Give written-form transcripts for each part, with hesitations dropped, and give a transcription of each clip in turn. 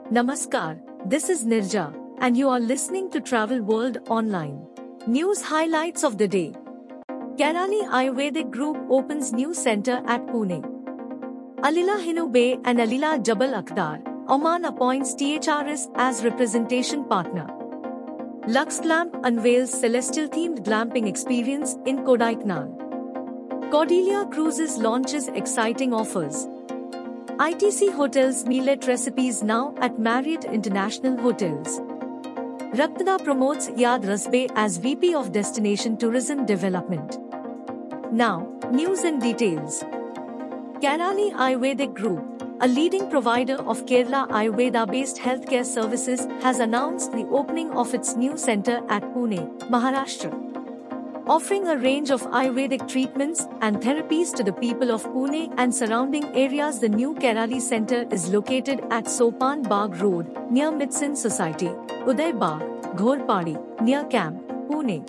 Namaskar, this is Nirja, and you are listening to Travel World Online. News highlights of the day. Kairali Ayurvedic Group opens new center at Pune. Alila Hinu Bay and Alila Jabal Akhdar, Oman appoints THRS as representation partner. Luxeglamp unveils celestial-themed glamping experience in Kodaikanal. Cordelia Cruises launches exciting offers. ITC Hotels millet recipes now at Marriott International Hotels. RAKTDA promotes Iyad Rasbey as VP of Destination Tourism Development. Now, news and details. Kairali Ayurvedic Group, a leading provider of Kerala Ayurveda-based healthcare services, has announced the opening of its new center at Pune, Maharashtra. Offering a range of Ayurvedic treatments and therapies to the people of Pune and surrounding areas, the new Kairali Center is located at Sopan Bagh Road, near Midson Society, Uday Bagh, Ghorpadi, near Camp, Pune.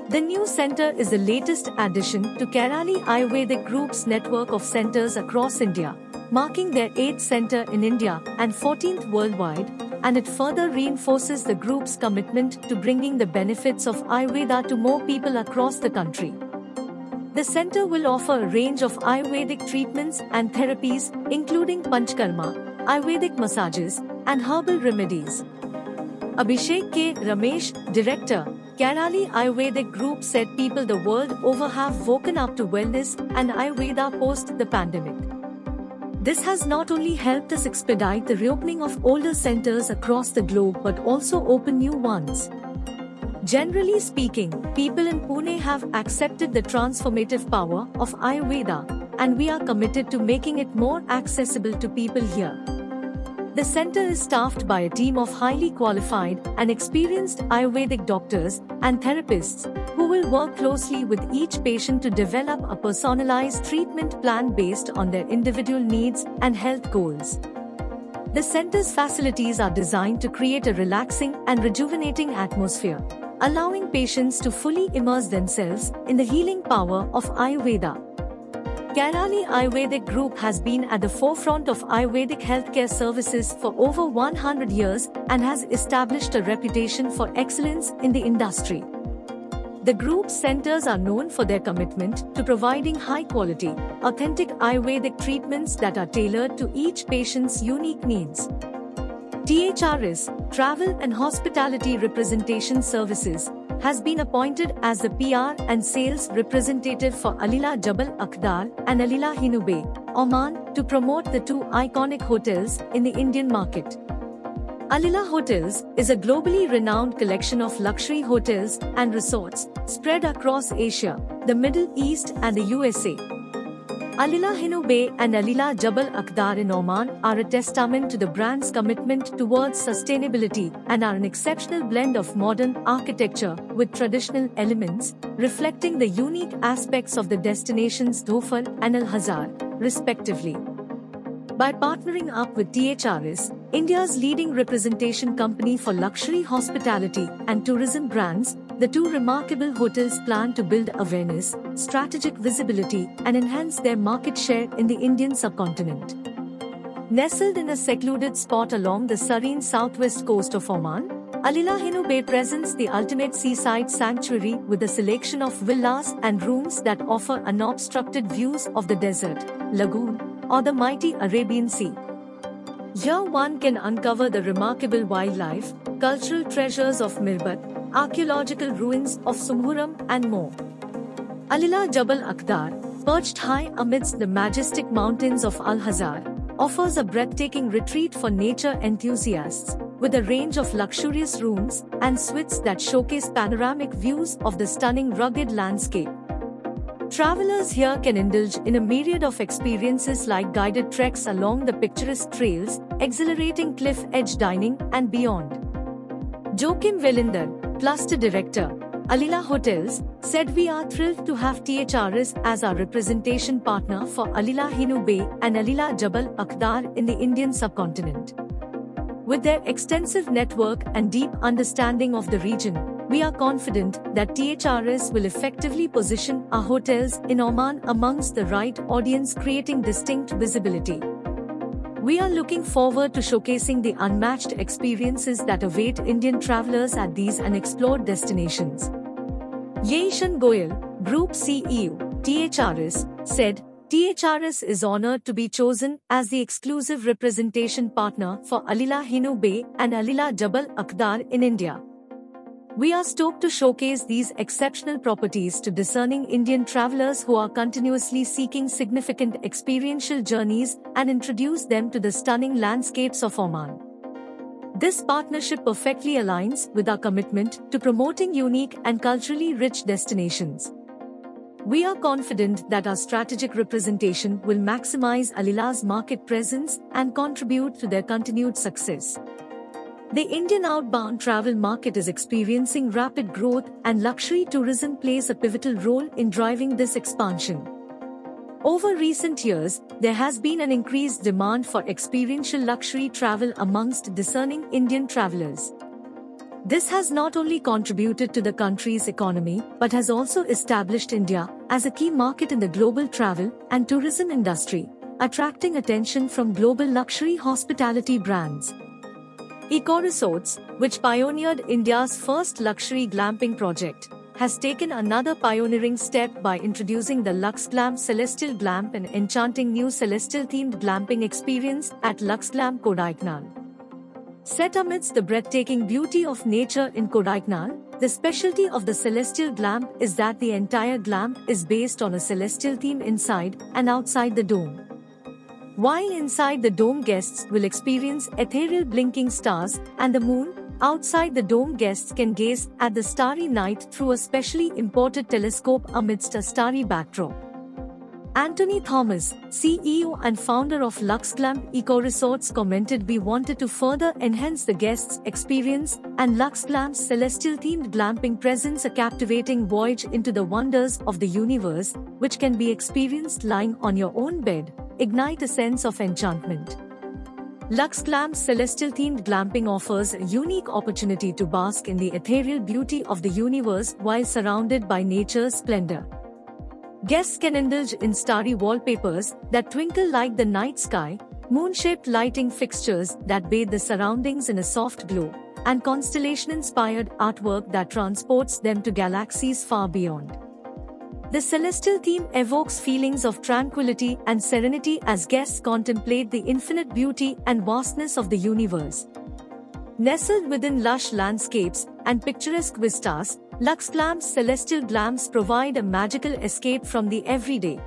The new center is the latest addition to Kairali Ayurvedic Group's network of centers across India, marking their 8th center in India and 14th worldwide, and it further reinforces the group's commitment to bringing the benefits of Ayurveda to more people across the country. The center will offer a range of Ayurvedic treatments and therapies, including Panchkarma, Ayurvedic massages, and herbal remedies. Abhishek K. Ramesh, Director, Kairali Ayurvedic Group, said people the world over have woken up to wellness and Ayurveda post the pandemic. This has not only helped us expedite the reopening of older centers across the globe but also open new ones. Generally speaking, people in Pune have accepted the transformative power of Ayurveda, and we are committed to making it more accessible to people here. The center is staffed by a team of highly qualified and experienced Ayurvedic doctors and therapists who will work closely with each patient to develop a personalized treatment plan based on their individual needs and health goals. The center's facilities are designed to create a relaxing and rejuvenating atmosphere, allowing patients to fully immerse themselves in the healing power of Ayurveda. Kairali Ayurvedic Group has been at the forefront of Ayurvedic healthcare services for over 100 years and has established a reputation for excellence in the industry. The group's centers are known for their commitment to providing high-quality, authentic Ayurvedic treatments that are tailored to each patient's unique needs. THRS, Travel and Hospitality Representation Services, has been appointed as the PR and sales representative for Alila Jabal Akhdar and Alila Hinu Bay, Oman, to promote the two iconic hotels in the Indian market. Alila Hotels is a globally renowned collection of luxury hotels and resorts spread across Asia, the Middle East and the USA. Alila Hinu Bay and Alila Jabal Akhdar in Oman are a testament to the brand's commitment towards sustainability and are an exceptional blend of modern architecture with traditional elements, reflecting the unique aspects of the destinations Dhofar and Al-Hazar, respectively. By partnering up with THRS, India's leading representation company for luxury hospitality and tourism brands, the two remarkable hotels plan to build awareness, strategic visibility, and enhance their market share in the Indian subcontinent. Nestled in a secluded spot along the serene southwest coast of Oman, Alila Hinu Bay presents the ultimate seaside sanctuary with a selection of villas and rooms that offer unobstructed views of the desert, lagoon, or the mighty Arabian Sea. Here one can uncover the remarkable wildlife, cultural treasures of Mirbat, archaeological ruins of Sumhuram, and more. Alila Jabal Akhdar, perched high amidst the majestic mountains of Al-Hazar, offers a breathtaking retreat for nature enthusiasts, with a range of luxurious rooms and suites that showcase panoramic views of the stunning rugged landscape. Travelers here can indulge in a myriad of experiences like guided treks along the picturesque trails, exhilarating cliff-edge dining, and beyond. Joachim Velinder, Cluster Director, Alila Hotels, said, "We are thrilled to have THRS as our representation partner for Alila Hinu Bay and Alila Jabal Akhdar in the Indian subcontinent. With their extensive network and deep understanding of the region, we are confident that THRS will effectively position our hotels in Oman amongst the right audience, creating distinct visibility." We are looking forward to showcasing the unmatched experiences that await Indian travelers at these unexplored destinations. Yeishan Goyal, Group CEO, THRS, said, THRS is honored to be chosen as the exclusive representation partner for Alila Hinu Bay and Alila Jabal Akhdar in India. We are stoked to showcase these exceptional properties to discerning Indian travelers who are continuously seeking significant experiential journeys and introduce them to the stunning landscapes of Oman. This partnership perfectly aligns with our commitment to promoting unique and culturally rich destinations. We are confident that our strategic representation will maximize Alila's market presence and contribute to their continued success. The Indian outbound travel market is experiencing rapid growth, and luxury tourism plays a pivotal role in driving this expansion. Over recent years, there has been an increased demand for experiential luxury travel amongst discerning Indian travelers. This has not only contributed to the country's economy but has also established India as a key market in the global travel and tourism industry, attracting attention from global luxury hospitality brands. Ecoresorts, which pioneered India's first luxury glamping project, has taken another pioneering step by introducing the Luxeglamp Celestial Glamp, an enchanting new celestial-themed glamping experience at Luxeglamp Kodaikanal. Set amidst the breathtaking beauty of nature in Kodaikanal, the specialty of the Celestial Glamp is that the entire glamp is based on a celestial theme inside and outside the dome. While inside the dome, guests will experience ethereal blinking stars and the moon. Outside the dome, guests can gaze at the starry night through a specially imported telescope amidst a starry backdrop. Anthony Thomas, CEO and founder of Luxeglamp Ecoresorts, commented, "We wanted to further enhance the guests' experience, and Luxeglamp's celestial-themed glamping presents a captivating voyage into the wonders of the universe, which can be experienced lying on your own bed. Ignite a sense of enchantment." Luxeglamp's celestial-themed glamping offers a unique opportunity to bask in the ethereal beauty of the universe while surrounded by nature's splendor. Guests can indulge in starry wallpapers that twinkle like the night sky, moon-shaped lighting fixtures that bathe the surroundings in a soft glow, and constellation-inspired artwork that transports them to galaxies far beyond. The celestial theme evokes feelings of tranquility and serenity as guests contemplate the infinite beauty and vastness of the universe. Nestled within lush landscapes and picturesque vistas, Luxeglamp's celestial glamps provide a magical escape from the everyday.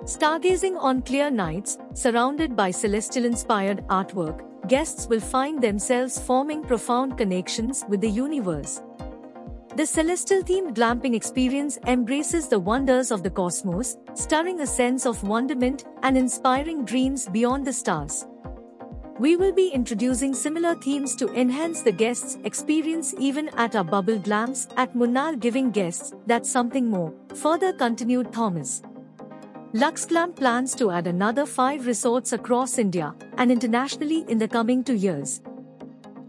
Stargazing on clear nights, surrounded by celestial-inspired artwork, guests will find themselves forming profound connections with the universe. The celestial-themed glamping experience embraces the wonders of the cosmos, stirring a sense of wonderment and inspiring dreams beyond the stars. We will be introducing similar themes to enhance the guests' experience even at our bubble glamps at Munnar, giving guests that something more, further continued Thomas. Luxeglamp plans to add another 5 resorts across India and internationally in the coming 2 years.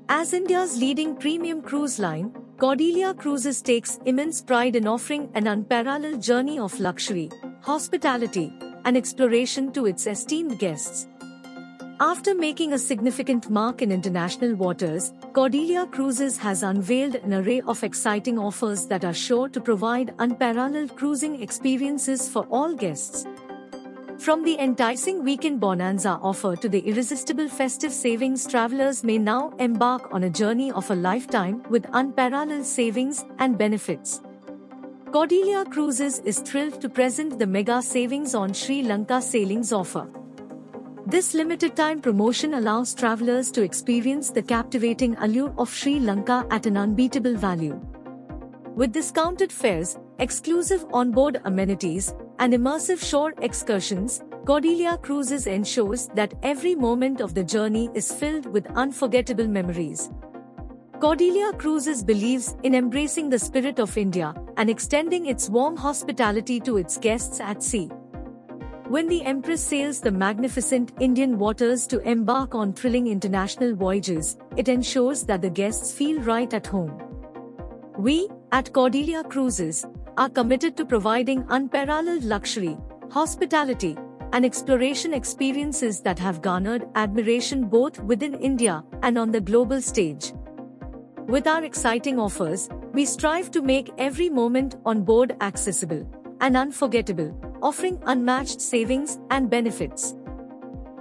As India's leading premium cruise line, Cordelia Cruises takes immense pride in offering an unparalleled journey of luxury, hospitality, and exploration to its esteemed guests. After making a significant mark in international waters, Cordelia Cruises has unveiled an array of exciting offers that are sure to provide unparalleled cruising experiences for all guests. From the enticing weekend bonanza offer to the irresistible festive savings, travelers may now embark on a journey of a lifetime with unparalleled savings and benefits. Cordelia Cruises is thrilled to present the mega savings on Sri Lanka sailings offer. This limited-time promotion allows travelers to experience the captivating allure of Sri Lanka at an unbeatable value. With discounted fares, exclusive onboard amenities, and immersive shore excursions, Cordelia Cruises ensures that every moment of the journey is filled with unforgettable memories. Cordelia Cruises believes in embracing the spirit of India and extending its warm hospitality to its guests at sea. When the Empress sails the magnificent Indian waters to embark on thrilling international voyages, it ensures that the guests feel right at home. We, at Cordelia Cruises, are committed to providing unparalleled luxury, hospitality, and exploration experiences that have garnered admiration both within India and on the global stage. With our exciting offers, we strive to make every moment on board accessible and unforgettable, offering unmatched savings and benefits.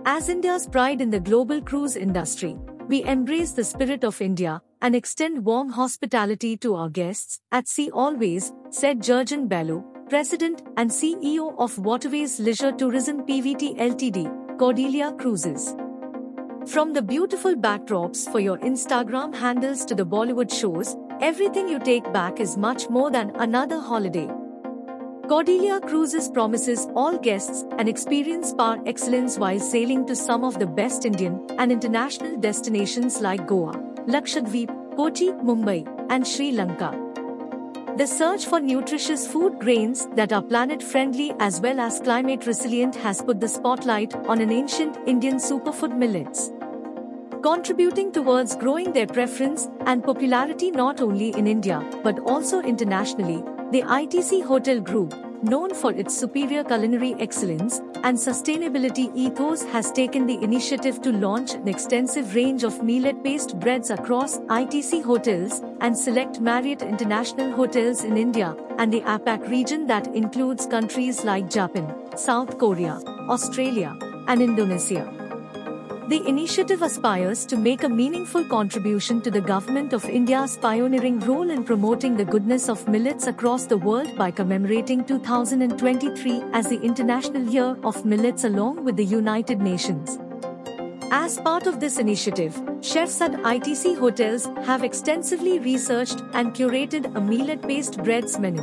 As India's pride in the global cruise industry, we embrace the spirit of India and extend warm hospitality to our guests at sea always, said Jurgen Bello, President and CEO of Waterways Leisure Tourism Pvt Ltd, Cordelia Cruises. From the beautiful backdrops for your Instagram handles to the Bollywood shows, everything you take back is much more than another holiday. Cordelia Cruises promises all guests an experience par excellence while sailing to some of the best Indian and international destinations like Goa, Luxeglamp, Kochi, Mumbai, and Sri Lanka. The search for nutritious food grains that are planet-friendly as well as climate-resilient has put the spotlight on an ancient Indian superfood millets, contributing towards growing their preference and popularity not only in India but also internationally. The ITC Hotel Group, known for its superior culinary excellence and sustainability ethos, has taken the initiative to launch an extensive range of millet-based breads across ITC Hotels and select Marriott International Hotels in India and the APAC region that includes countries like Japan, South Korea, Australia, and Indonesia. The initiative aspires to make a meaningful contribution to the Government of India's pioneering role in promoting the goodness of millets across the world by commemorating 2023 as the International Year of Millets along with the United Nations. As part of this initiative, chefs at ITC Hotels have extensively researched and curated a millet-based breads menu.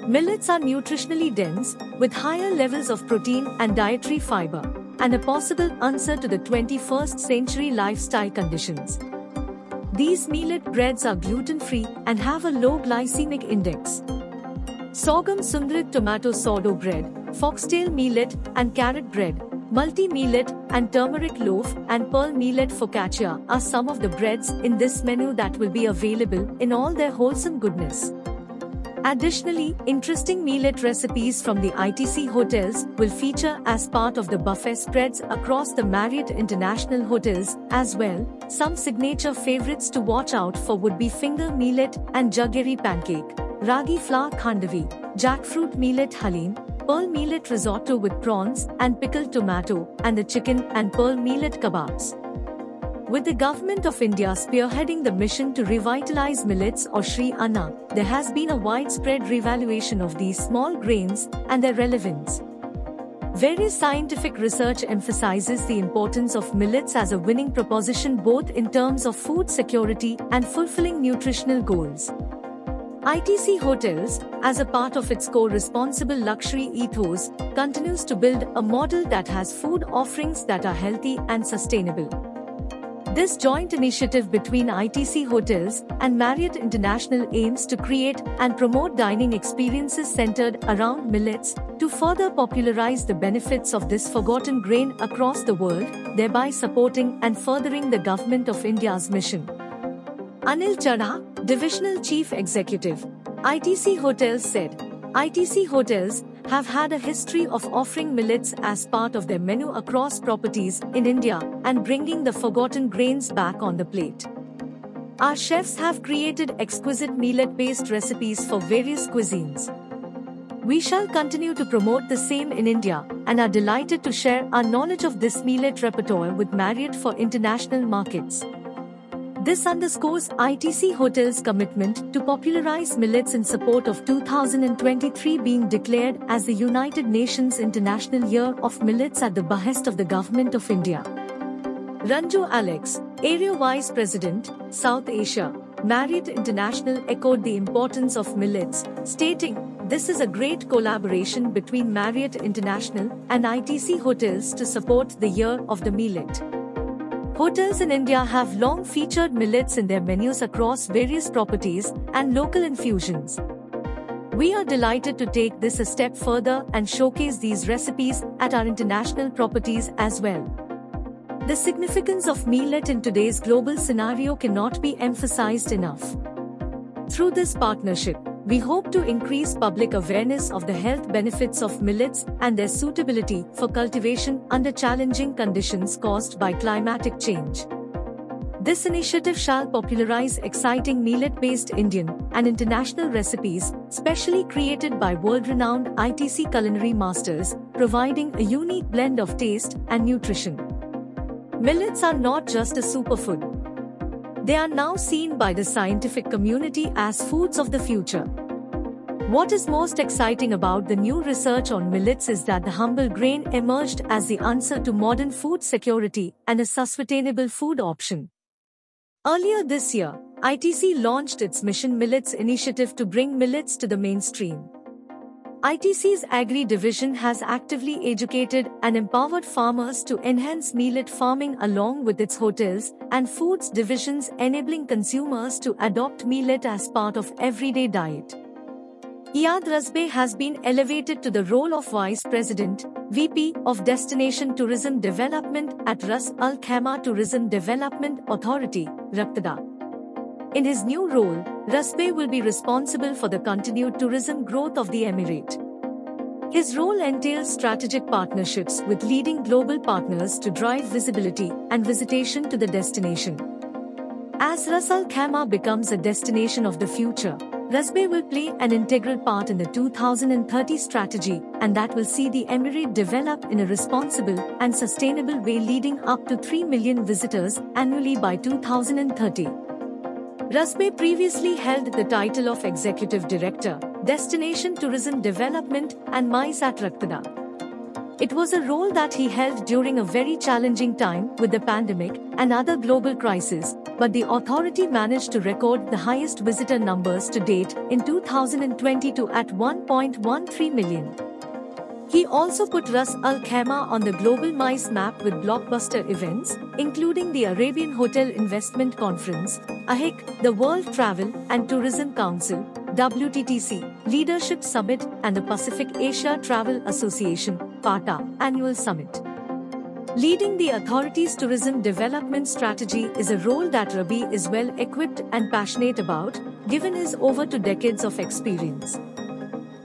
Millets are nutritionally dense, with higher levels of protein and dietary fiber, and a possible answer to the 21st century lifestyle conditions. These millet breads are gluten-free and have a low glycemic index. Sorghum Sundrit tomato sourdough bread, foxtail millet and carrot bread, multi-millet and turmeric loaf and pearl millet focaccia are some of the breads in this menu that will be available in all their wholesome goodness. Additionally, interesting millet recipes from the ITC Hotels will feature as part of the buffet spreads across the Marriott International Hotels as well. Some signature favorites to watch out for would be finger millet and jaggery pancake, ragi flour khandavi, jackfruit millet halim, pearl millet risotto with prawns and pickled tomato, and the chicken and pearl millet kebabs. With the Government of India spearheading the mission to revitalize millets or Shri Anna, there has been a widespread revaluation of these small grains and their relevance. Various scientific research emphasizes the importance of millets as a winning proposition both in terms of food security and fulfilling nutritional goals. ITC Hotels, as a part of its core responsible luxury ethos, continues to build a model that has food offerings that are healthy and sustainable. This joint initiative between ITC Hotels and Marriott International aims to create and promote dining experiences centered around millets to further popularize the benefits of this forgotten grain across the world, thereby supporting and furthering the Government of India's mission. Anil Chadha, Divisional Chief Executive, ITC Hotels said, ITC Hotels have had a history of offering millets as part of their menu across properties in India and bringing the forgotten grains back on the plate. Our chefs have created exquisite millet-based recipes for various cuisines. We shall continue to promote the same in India and are delighted to share our knowledge of this millet repertoire with Marriott for international markets. This underscores ITC Hotels' commitment to popularize millets in support of 2023 being declared as the United Nations International Year of Millets at the behest of the Government of India. Ranju Alex, Area Vice President, South Asia, Marriott International echoed the importance of millets, stating, "This is a great collaboration between Marriott International and ITC Hotels to support the Year of the Millet." Hotels in India have long featured millets in their menus across various properties and local infusions. We are delighted to take this a step further and showcase these recipes at our international properties as well. The significance of millet in today's global scenario cannot be emphasized enough. Through this partnership, we hope to increase public awareness of the health benefits of millets and their suitability for cultivation under challenging conditions caused by climatic change. This initiative shall popularize exciting millet-based Indian and international recipes, specially created by world-renowned ITC culinary masters, providing a unique blend of taste and nutrition. Millets are not just a superfood. They are now seen by the scientific community as foods of the future. What is most exciting about the new research on millets is that the humble grain emerged as the answer to modern food security and a sustainable food option. Earlier this year, ITC launched its Mission Millets initiative to bring millets to the mainstream. ITC's Agri division has actively educated and empowered farmers to enhance millet farming along with its hotels and foods divisions, enabling consumers to adopt millet as part of everyday diet. Iyad Rasbey has been elevated to the role of Vice President, VP of Destination Tourism Development at Ras Al Khaimah Tourism Development Authority, RAKTDA. In his new role, Rasbey will be responsible for the continued tourism growth of the emirate. His role entails strategic partnerships with leading global partners to drive visibility and visitation to the destination. As Ras Al Khaimah becomes a destination of the future, Rasbey will play an integral part in the 2030 strategy, and that will see the emirate develop in a responsible and sustainable way, leading up to 3 million visitors annually by 2030. Rasbey previously held the title of Executive Director, Destination Tourism Development and MICE at RAKTDA. It was a role that he held during a very challenging time with the pandemic and other global crises, but the authority managed to record the highest visitor numbers to date in 2022 at 1.13 million. He also put Ras Al Khaimah on the global MICE map with blockbuster events, including the Arabian Hotel Investment Conference, AHIC, the World Travel and Tourism Council, WTTC, Leadership Summit, and the Pacific Asia Travel Association, PATA, Annual Summit. Leading the authority's tourism development strategy is a role that Rabi is well equipped and passionate about, given his over 2 decades of experience.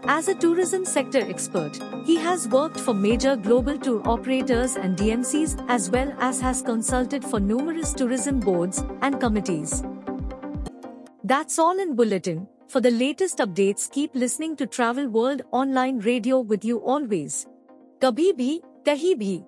As a tourism sector expert, he has worked for major global tour operators and DMCs as well as has consulted for numerous tourism boards and committees. That's all in Bulletin. For the latest updates, keep listening to Travel World Online Radio with you always. Kabhi bhi, kahi bhi.